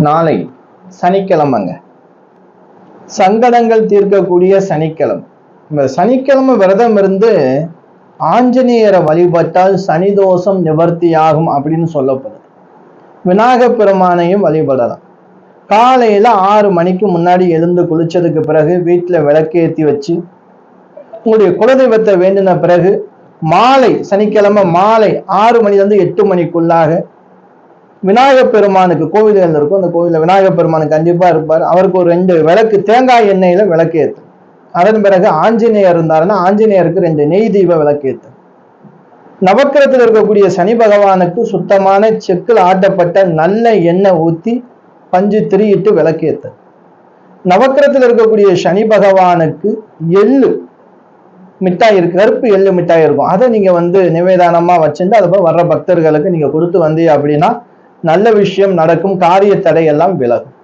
நாளை சனிக்கிழமைங்க. சங்கடங்கள் தீர்க்கக்கூடிய சனிக்கிழமை. இந்த சனிக்கிழமை விரதம் இருந்து ஆஞ்சநேயரை வழிபட்டால் சனி தோஷம் நிவர்த்தியாகும் அப்படின்னு சொல்லப்படுது. விநாயகப் பெருமானையும் வழிபடலாம். காலையில 6 மணிக்கு முன்னாடி எழுந்து குளிச்சதுக்கு பிறகு வீட்டுல விளக்கேற்றி வச்சு உங்களுடைய குலதெய்வத்தை வேண்டின பிறகு மாலை சனிக்கிழமை மாலை 6 மணிலேருந்து 8 மணிக்குள்ளாக விநாயகப் பெருமானுக்கு கோவில்கள் இருக்கும், அந்த கோவிலில் விநாயகப் பெருமானுக்கு கண்டிப்பா இருப்பார். அவருக்கு ஒரு 2 விளக்கு தேங்காய் எண்ணெயில விளக்கேற்று. அதன் பிறகு ஆஞ்சநேயர் இருந்தாருன்னா ஆஞ்சநேயருக்கு 2 நெய் தீப விளக்கேற்று. நவக்கிரத்தில் இருக்கக்கூடிய சனி பகவானுக்கு சுத்தமான செக்கில் ஆட்டப்பட்ட நல்ல எண்ணெய் ஊற்றி பஞ்சு திரியிட்டு விளக்கேற்று. நவக்கிரத்தில் இருக்கக்கூடிய சனி பகவானுக்கு எள்ளு மிட்டாய் இருக்கு, கருப்பு எள்ளு மிட்டாய் இருக்கும், அதை நீங்க நிவேதானமா வச்சுட்டு அதுக்கப்புறம் வர்ற பக்தர்களுக்கு நீங்க கொடுத்து வந்தீங்க அப்படின்னா நல்ல விஷயம் நடக்கும், காரிய தடை எல்லாம் விலகும்.